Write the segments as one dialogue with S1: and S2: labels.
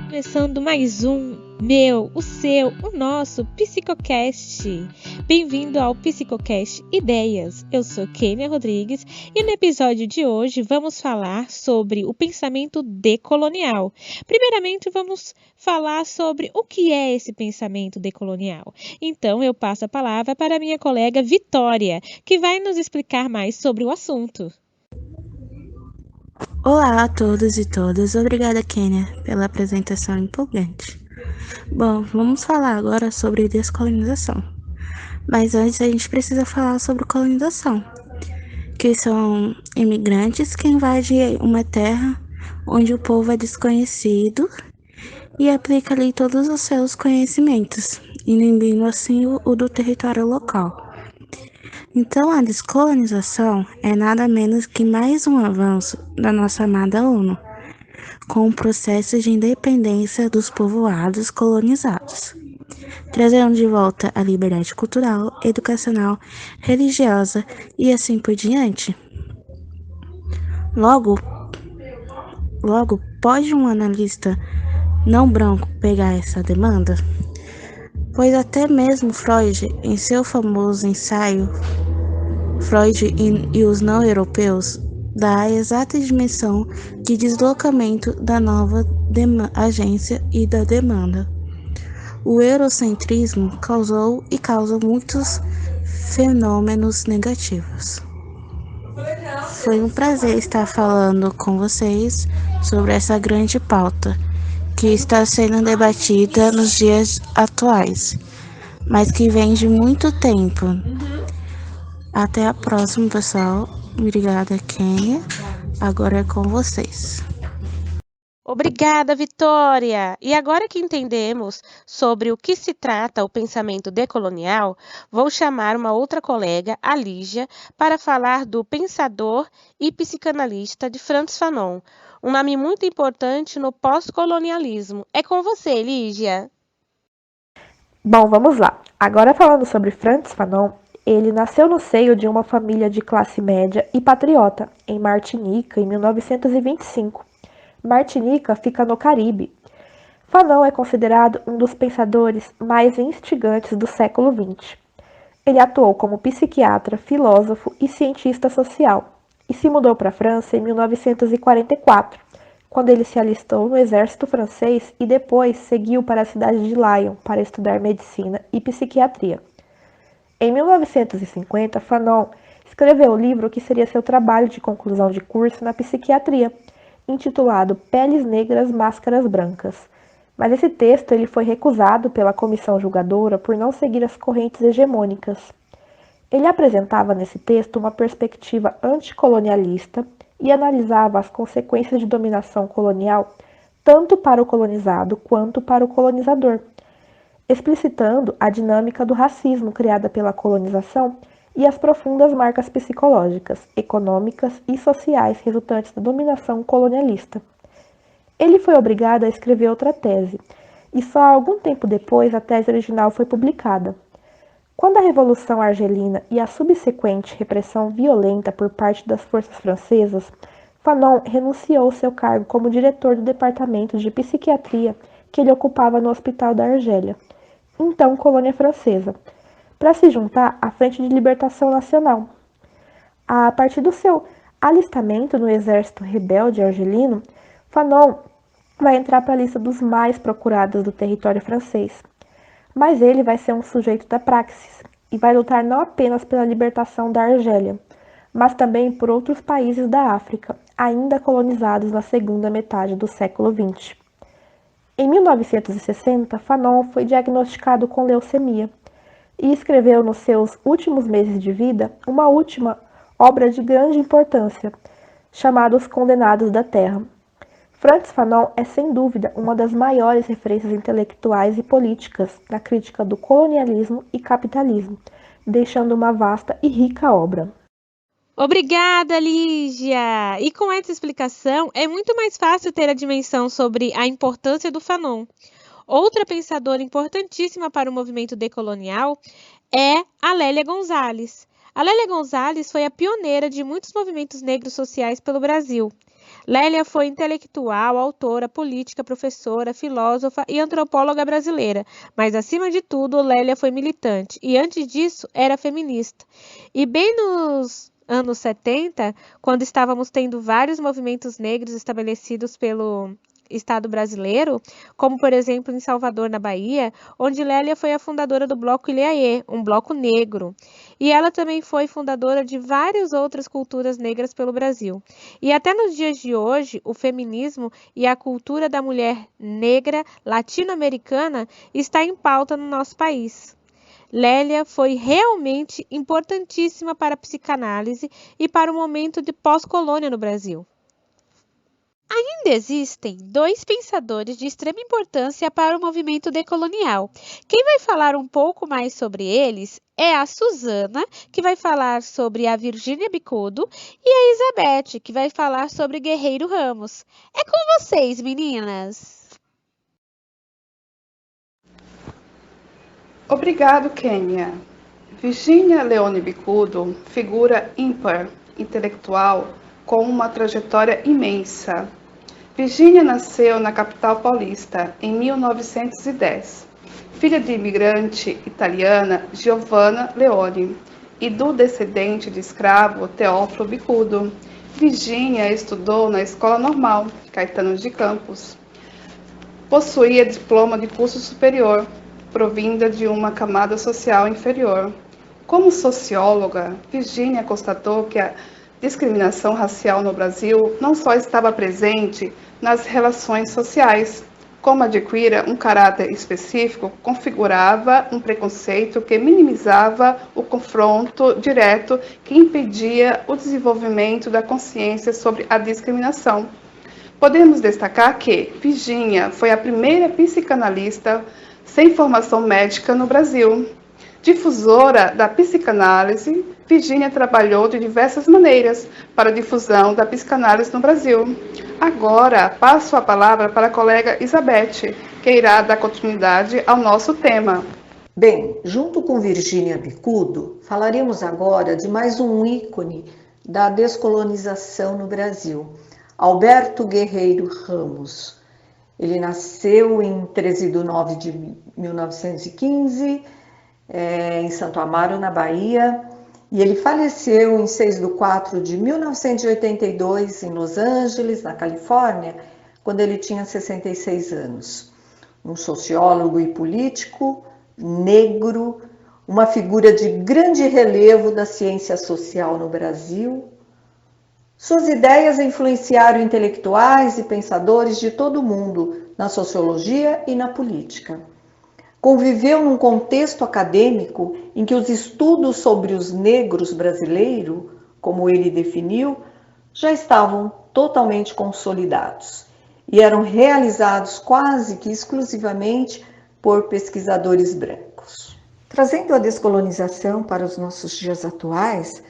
S1: Começando mais o seu, o nosso Psicocast. Bem-vindo ao Psicocast Ideias. Eu sou Kênia Rodrigues e no episódio de hoje vamos falar sobre o pensamento decolonial. Primeiramente, vamos falar sobre o que é esse pensamento decolonial. Então, eu passo a palavra para a minha colega Vitória, que vai nos explicar mais sobre o assunto.
S2: Olá a todos e todas, obrigada Kênia pela apresentação empolgante. Bom, vamos falar agora sobre descolonização. Mas antes a gente precisa falar sobre colonização, que são imigrantes que invadem uma terra onde o povo é desconhecido e aplica ali todos os seus conhecimentos, inibindo assim o do território local. Então, a descolonização é nada menos que mais um avanço da nossa amada ONU, com o processo de independência dos povoados colonizados, trazendo de volta a liberdade cultural, educacional, religiosa e assim por diante. Logo, pode um analista não branco pegar essa demanda? Pois até mesmo Freud, em seu famoso ensaio Freud e os não-europeus, dá a exata dimensão de deslocamento da nova agência e da demanda. O eurocentrismo causou e causa muitos fenômenos negativos. Foi um prazer estar falando com vocês sobre essa grande pauta que está sendo debatida nos dias atuais, mas que vem de muito tempo. Até a próxima, pessoal. Obrigada, Kênia. Agora é com vocês.
S1: Obrigada, Vitória! E agora que entendemos sobre o que se trata o pensamento decolonial, vou chamar uma outra colega, a Lígia, para falar do pensador e psicanalista de Frantz Fanon, um nome muito importante no pós-colonialismo. É com você, Lígia!
S3: Bom, vamos lá. Agora falando sobre Frantz Fanon, ele nasceu no seio de uma família de classe média e patriota, em Martinica, em 1925. Martinica fica no Caribe. Fanon é considerado um dos pensadores mais instigantes do século XX. Ele atuou como psiquiatra, filósofo e cientista social, e se mudou para a França em 1944, quando ele se alistou no exército francês e depois seguiu para a cidade de Lyon para estudar medicina e psiquiatria. Em 1950, Fanon escreveu o livro que seria seu trabalho de conclusão de curso na psiquiatria, intitulado Peles Negras, Máscaras Brancas. Mas esse texto ele foi recusado pela comissão julgadora por não seguir as correntes hegemônicas. Ele apresentava nesse texto uma perspectiva anticolonialista e analisava as consequências de dominação colonial tanto para o colonizado quanto para o colonizador, explicitando a dinâmica do racismo criada pela colonização e as profundas marcas psicológicas, econômicas e sociais resultantes da dominação colonialista. Ele foi obrigado a escrever outra tese, e só algum tempo depois a tese original foi publicada. Quando a Revolução Argelina e a subsequente repressão violenta por parte das forças francesas, Fanon renunciou ao seu cargo como diretor do departamento de psiquiatria que ele ocupava no Hospital da Argélia, então colônia francesa, para se juntar à Frente de Libertação Nacional. A partir do seu alistamento no exército rebelde argelino, Fanon vai entrar para a lista dos mais procurados do território francês. Mas ele vai ser um sujeito da praxis e vai lutar não apenas pela libertação da Argélia, mas também por outros países da África, ainda colonizados na segunda metade do século XX. Em 1960, Fanon foi diagnosticado com leucemia e escreveu nos seus últimos meses de vida uma última obra de grande importância, chamada Os Condenados da Terra. Frantz Fanon é, sem dúvida, uma das maiores referências intelectuais e políticas na crítica do colonialismo e capitalismo, deixando uma vasta e rica obra.
S1: Obrigada, Lígia! E com essa explicação, é muito mais fácil ter a dimensão sobre a importância do Fanon. Outra pensadora importantíssima para o movimento decolonial é a Lélia Gonzalez. A Lélia Gonzalez foi a pioneira de muitos movimentos negros sociais pelo Brasil. Lélia foi intelectual, autora, política, professora, filósofa e antropóloga brasileira, mas acima de tudo, Lélia foi militante e antes disso era feminista. E bem nos anos 70, quando estávamos tendo vários movimentos negros estabelecidos pelo Estado brasileiro, como por exemplo em Salvador, na Bahia, onde Lélia foi a fundadora do Bloco Ilhaê, um bloco negro. E ela também foi fundadora de várias outras culturas negras pelo Brasil. E até nos dias de hoje, o feminismo e a cultura da mulher negra latino-americana está em pauta no nosso país. Lélia foi realmente importantíssima para a psicanálise e para o momento de pós-colônia no Brasil. Ainda existem dois pensadores de extrema importância para o movimento decolonial. Quem vai falar um pouco mais sobre eles é a Suzana, que vai falar sobre a Virgínia Bicudo, e a Elizabeth, que vai falar sobre Guerreiro Ramos. É com vocês, meninas!
S4: Obrigado, Kênia. Virgínia Leone Bicudo, figura ímpar, intelectual, com uma trajetória imensa. Virgínia nasceu na capital paulista em 1910, filha de imigrante italiana Giovanna Leone e do descendente de escravo Teófilo Bicudo. Virgínia estudou na Escola Normal Caetano de Campos. Possuía diploma de curso superior, provinda de uma camada social inferior. Como socióloga, Virgínia constatou que a discriminação racial no Brasil não só estava presente nas relações sociais, como adquira um caráter específico, configurava um preconceito que minimizava o confronto direto que impedia o desenvolvimento da consciência sobre a discriminação. Podemos destacar que Virgínia foi a primeira psicanalista sem formação médica no Brasil. Difusora da psicanálise, Virgínia trabalhou de diversas maneiras para a difusão da psicanálise no Brasil. Agora, passo a palavra para a colega Elizabeth, que irá dar continuidade ao nosso tema.
S5: Bem, junto com Virgínia Bicudo, falaremos agora de mais um ícone da descolonização no Brasil, Alberto Guerreiro Ramos. Ele nasceu em 13 de nove de 1915, em Santo Amaro, na Bahia, e ele faleceu em 6 de 4 de 1982, em Los Angeles, na Califórnia, quando ele tinha 66 anos. Um sociólogo e político, negro, uma figura de grande relevo da ciência social no Brasil. Suas ideias influenciaram intelectuais e pensadores de todo o mundo, na sociologia e na política. Conviveu num contexto acadêmico em que os estudos sobre os negros brasileiros, como ele definiu, já estavam totalmente consolidados e eram realizados quase que exclusivamente por pesquisadores brancos. Trazendo a descolonização para os nossos dias atuais,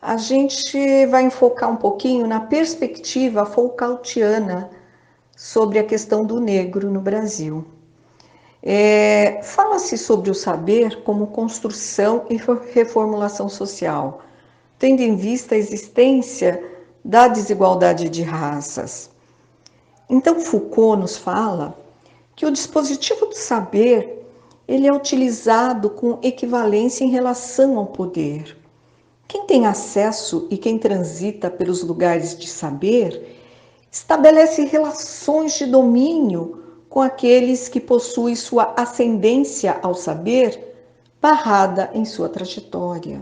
S5: a gente vai enfocar um pouquinho na perspectiva Foucaultiana sobre a questão do negro no Brasil. Fala-se sobre o saber como construção e reformulação social, tendo em vista a existência da desigualdade de raças. Então Foucault nos fala que o dispositivo do saber ele é utilizado com equivalência em relação ao poder. Quem tem acesso e quem transita pelos lugares de saber estabelece relações de domínio com aqueles que possuem sua ascendência ao saber barrada em sua trajetória.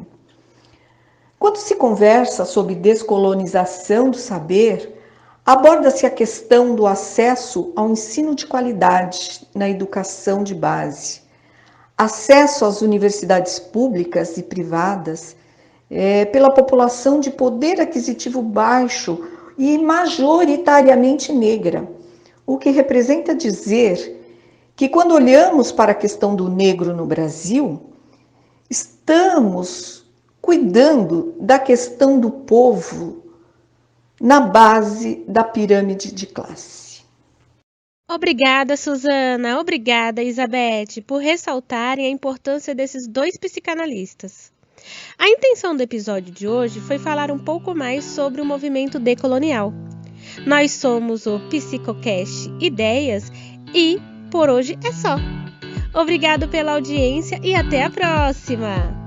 S5: Quando se conversa sobre descolonização do saber, aborda-se a questão do acesso ao ensino de qualidade na educação de base, acesso às universidades públicas e privadas pela população de poder aquisitivo baixo e majoritariamente negra, o que representa dizer que quando olhamos para a questão do negro no Brasil, estamos cuidando da questão do povo na base da pirâmide de classe.
S1: Obrigada, Suzana. Obrigada, Elizabeth, por ressaltarem a importância desses dois psicanalistas. A intenção do episódio de hoje foi falar um pouco mais sobre o movimento decolonial. Nós somos o Psicocast Ideias e por hoje é só. Obrigado pela audiência e até a próxima!